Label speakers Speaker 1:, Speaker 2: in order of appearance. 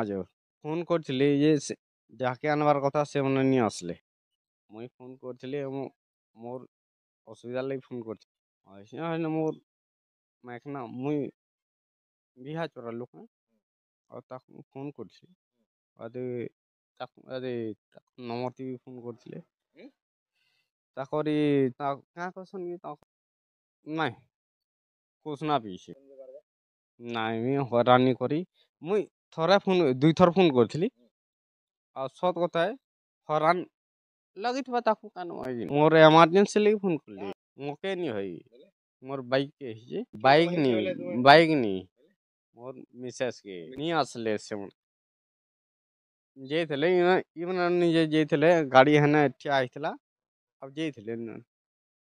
Speaker 1: ଯୋଉ ଫୋନ୍ କରିଥିଲି ଯେ ଯାହାକେ ଆଣବାର୍ କଥା ସେମାନେ ନି ଆସିଲେ। ମୁଇଁ ଫୋନ୍ କରିଥିଲି ମୋର୍ ଅସୁବିଧା ଲାଗି ଫୋନ୍ କରିଥିଲି। ଅଇସା ହେଲେ ମୋର୍ ମାଇକ୍ନା ମୁଇଁ ବିହା ଚୋରା ଲୋକ୍ ଆଉ ତାକୁ ଫୋନ୍ କରିଥିଲି। ନମ୍ବର୍ ଥି ବି ଫୋନ୍ କରିଥିଲେ। ତାକରି କାଁ କସନ୍ କି ନାଇଁ କୋସ୍ନା ପିଇଛେ। ନାଇଁ ହଇରାଣ୍ ନି କରି ମୁଇଁ ଦୁଇ ଥର ଫୋନ୍ କରିଥିଲି। ଆଉ ସତ୍ କଥା ହଇରାଣ୍ ଲାଗିଥିବା ତାକୁ ମୋର୍ ଏମର୍ଜେନ୍ସି ଲାଗି ଫୋନ୍ କଲି। ମକେ ନି ଭାଇ ମୋର୍ ବାଇକ୍ କେ ହେଇଛେ। ବାଇକ୍ ନି ମୋର୍ ମିସେସ୍ କେ ନି ଆସ୍ଲେ ସେମାନେ ଯାଇଥିଲେ ଇମାନେ ନିଜେ ଯାଇଥିଲେ ଗାଡ଼ି ହେନେ ଠିଆ ହେଇଥିଲା ଆଉ ଯାଇଥିଲେ।